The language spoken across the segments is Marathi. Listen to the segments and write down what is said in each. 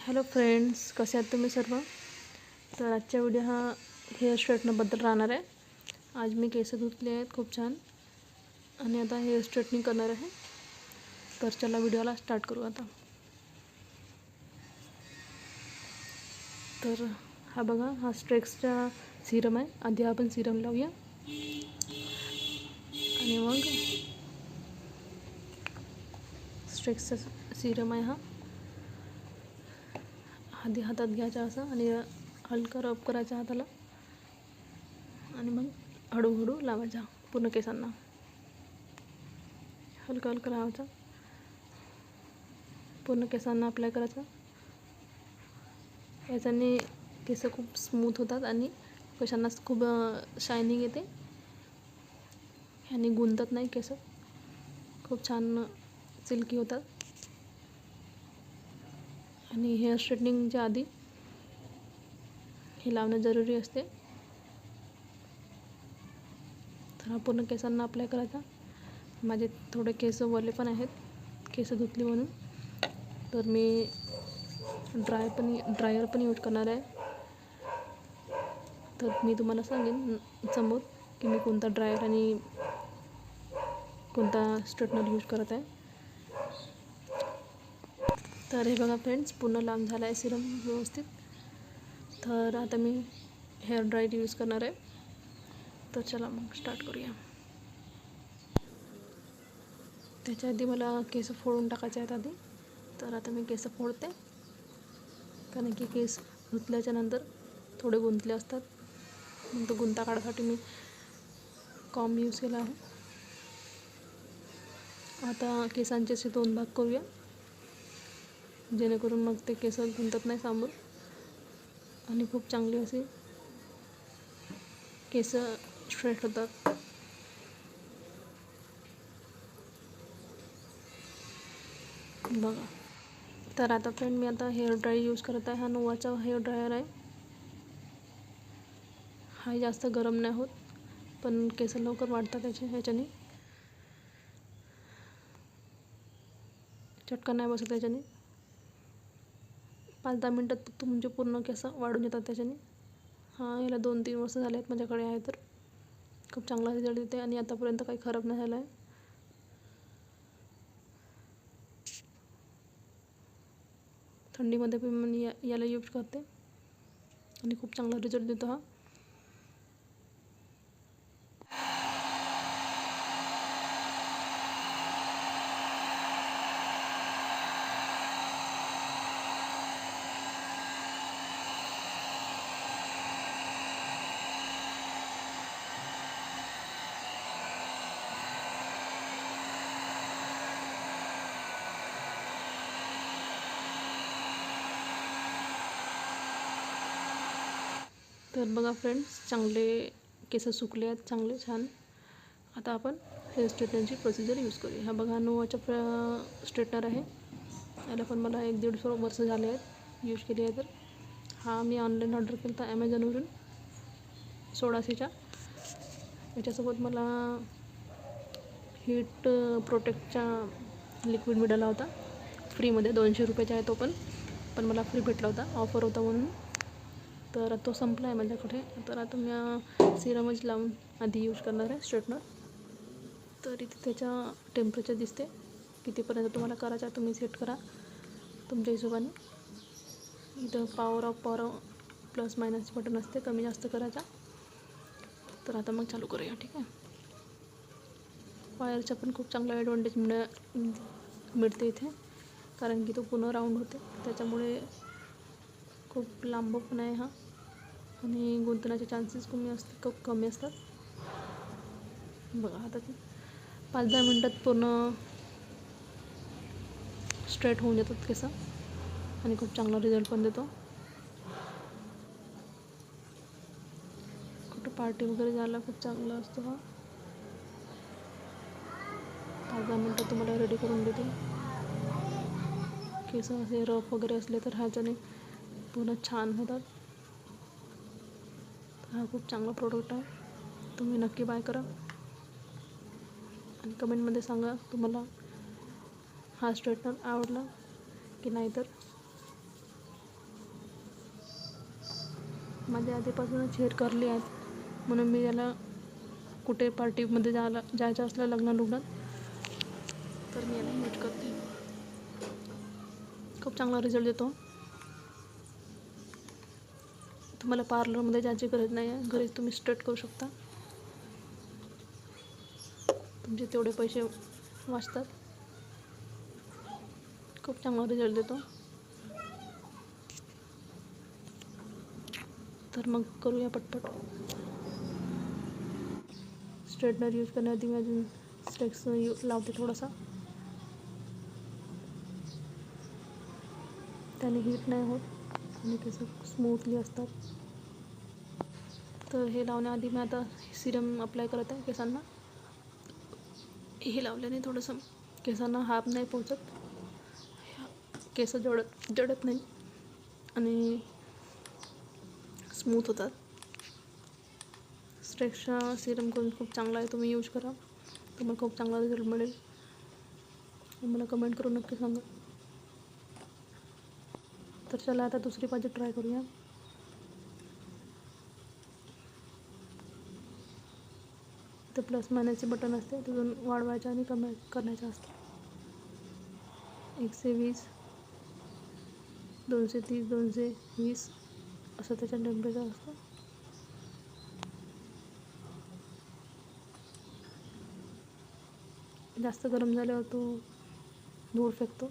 हॅलो फ्रेंड्स, कसे आहात तुम्ही सर्व? तर आजच्या व्हिडिओ हा हेअर स्ट्रेटनरबद्दल राहणार आहे. आज मी केस धुतले आहेत खूप छान आणि आता हेअर स्ट्रेटनिंग करणार आहे. तर चला व्हिडिओला स्टार्ट करू आता. तर हा बघा, हा स्ट्रेक्सचा सिरम आहे. आधी आपण सिरम लावूया आणि मग स्ट्रेक्सचा सिरम आहे हा. आधी हातात घ्यायचा असं आणि हलका रब करायचा हाताला आणि मग हळूहळू लावायचा पूर्ण केसांना. हलका हलका लावायचा, पूर्ण केसांना अप्लाय करायचा. याच्याने केस खूप स्मूथ होतात आणि केसांना खूप शायनिंग येते. ह्याने गुंतत नाही केस, खूप छान सिल्की होतात. आणि हेअर स्ट्रेटनिंगच्या आधी हे लावणं जरुरी असते. तर हा पूर्ण केसांना अप्लाय करायचा. माझे थोडे केस ओले पण आहेत, केस धुतली म्हणून. तर मी ड्रायर पण यूज करणार आहे. तर मी तुम्हाला सांगेन समोर की मी कोणता ड्रायर आणि कोणता स्ट्रेटनर यूज करत आहे. तर हे बघा फ्रेंड्स, पूर्ण लांब झाला आहे सिरम व्यवस्थित. तर आता मी हेअर ड्रायर यूज करणार आहे. तर चला मग स्टार्ट करूया. त्याच्या आधी मला केस फोडून टाकायचे आहेत आधी. तर आता मी केस फोडते, कारण की केस धुतल्याच्या नंतर थोडे गुंतले असतात. मग तो गुंता काढायसाठी मी कॉम्ब यूज केला आहे. आता केसांचे असे 2 भाग करूया, जेणेकरून मग ते केस गुंतत नाही सांबून आणि खूप चांगली असे केस स्ट्रेट होतात. बघा. तर आता फ्रेंड, मी आता हेअर ड्रायर यूज करत आहे. हा नोवाचा हेअर ड्रायर आहे. हा जास्त गरम नाही होत, पण केस लवकर वाढतात ह्याच्याने. चटका नाही बसत त्याच्याने. 5-10 मिनटात तुमचे पूर्ण केस वाढून येतात त्याच्याने. याला 2-3 वर्ष झाले आहेत माझ्याकडे आहे. तर खूप चांगला रिझल्ट येते आणि आतापर्यंत काही खराब नाही झाला आहे. थंडीमध्ये पण मी याला यूज करते आणि खूप चांगला रिझल्ट देतो हा. तर बघा फ्रेंड्स, चांगले केस सुकले आहेत, चांगले छान. आता आपण हेअर स्ट्रेटनरची प्रोसिजर यूज करूया. हा बघा, नोवाचा स्ट्रेटनर आहे. याला पण मला 1-1.5 वर्ष झाले आहेत यूज केली आहे. तर हा मी ऑनलाईन ऑर्डर केला होता ॲमेझॉनवरून 1600च्या. याच्यासोबत मला हीट प्रोटेक्टचा लिक्विड मिळाला होता फ्रीमध्ये. 200 रुपयाचा आहे तो पण मला फ्री भेटला होता, ऑफर होता म्हणून. तर तो संपला आहे माझ्याकडे. तर आता मी सिरमच लावून आधी यूज करणार आहे स्ट्रेटनर. तर इथे त्याचा टेम्परेचर दिसते, कितीपर्यंत तुम्हाला करायचा तुम्ही सेट करा तुमच्या हिशोबाने. इथं पॉवर प्लस मायनस बटन असते, कमी जास्त करायचा. तर आता मग चालू करूया, ठीक आहे. वायरचा पण खूप चांगला ॲडव्हान्टेज मिळते इथे, कारण की तो पूर्ण राऊंड होते. त्याच्यामुळे खूप लांब पण आहे हा आणि गुंतण्याचे चान्सेस खूप कमी असतात. बघा, आता 5-10 मिनटात पूर्ण स्ट्रेट होऊन येतात केस आणि खूप चांगला रिझल्ट पण देतो. कुठं पार्टी वगैरे झाला खूप चांगला असतो हा. 5-10 मिनटात तुम्हाला रेडी करून देते. केस असे रफ वगैरे असले तर ह्याच्याने पूर्ण छान होतात. हा खूप चांगला प्रोडक्ट आहे, तुम्ही नक्की बाय करा आणि कमेंटमध्ये सांगा तुम्हाला हा स्ट्रेटनर आवडला की नाही. तर माझ्या आधीपासूनच हेअर कर्ली आहेत, म्हणून मी याला कुठे पार्टीमध्ये जायचं असलं लग्नात तर मी याला यूज करते. खूप चांगला रिझल्ट देतो. तुम्हाला पार्लरमध्ये जायची गरज नाही आहे, घरीच तुम्ही स्ट्रेट करू शकता. तुमचे तेवढे पैसे वाचतात. खूप चांगला रिझल्ट देतो. तर मग करूया पटपट. स्ट्रेटनर यूज करण्याआधी मी अजून स्टेक्स लावते थोडासा. त्याने हीट नाही होत आणि केस स्मूथली असतात. तर हे लावण्याआधी मी आता सिरम अप्लाय करत आहे केसांना. हे लावल्याने थोडंसं केसांना हाप नाही पोचत, केस जळत नाही आणि स्मूथ होतात. स्ट्रेक्सचा सिरम करून खूप चांगला आहे, तुम्ही यूज करा. तुम्हाला खूप चांगला रिझल्ट मिळेल. मला कमेंट करून नक्की सांगा. तर चला आता दुसरी बाजू ट्राय करूया. ते प्लस मायनसचे बटन असते, तिथून वाढवायचं आणि कमी करण्याचं असतं. 120, 230, 220 असं त्याच्या टेम्परेचर असतं. जास्त गरम झाल्यावर तो धूर फेकतो.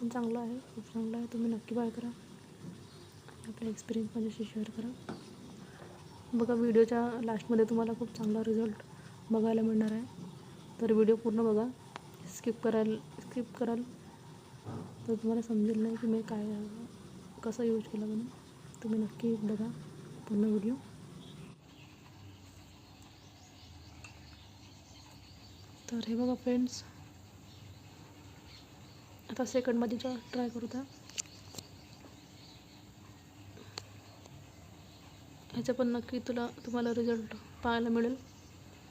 पण चांगला आहे, खूप चांगला आहे. तुम्ही नक्की बाय करा आणि आपला एक्सपिरियन्स माझ्याशी शेअर करा. बघा, व्हिडिओच्या लास्टमध्ये तुम्हाला खूप चांगला रिझल्ट बघायला मिळणार आहे. तर व्हिडिओ पूर्ण बघा. स्किप कराल तर तुम्हाला समजेल नाही की मी कसं यूज केलं म्हणून. तुम्ही नक्की बघा पूर्ण व्हिडिओ. तर हे बघा फ्रेंड्स, आता सेकंड बाजूचा ट्राय करू द्या. ह्याचं पण नक्की तुम्हाला रिझल्ट पाहायला मिळेल.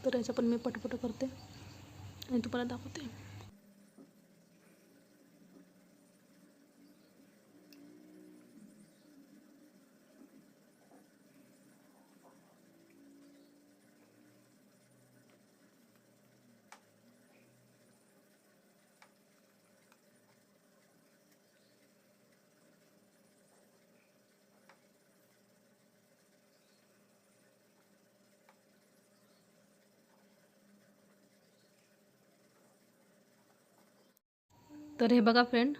तर ह्याचं पण मी पटपट करते आणि तुम्हाला दाखवते. तर हे बघा फ्रेंड,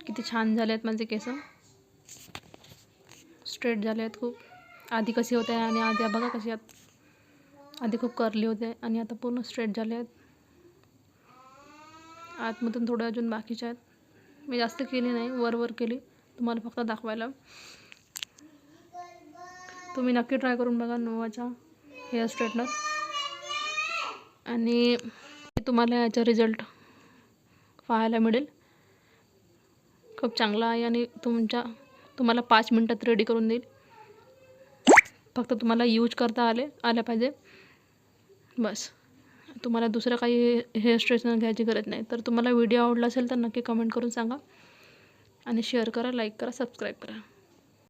किती छान झाले आहेत माझे केस. स्ट्रेट झाले आहेत खूप. आधी कसे होते आणि आधी बघा कसे आहेत. आधी खूप कर्ली होते आणि आता पूर्ण स्ट्रेट झाले आहेत. आतमधून थोडं अजून बाकीचे आहेत. मी जास्त केली नाही, वर केली तुम्हाला फक्त दाखवायला. तुम्ही नक्की ट्राय करून बघा नोवाचा हेअर स्ट्रेटनर आणि तुम्हाला याचा रिझल्ट पाहायला मिळेल. खूप चांगला आहे आणि तुम्हाला 5 मिनटात रेडी करून देईल. फक्त तुम्हाला यूज करता आल्या पाहिजे बस. तुम्हाला दुसरं काही हेअर स्ट्रेटनर घ्यायची गरज नाही. तर तुम्हाला व्हिडिओ आवडला असेल तर नक्की कमेंट करून सांगा आणि शेअर करा, लाईक करा, सबस्क्राईब करा.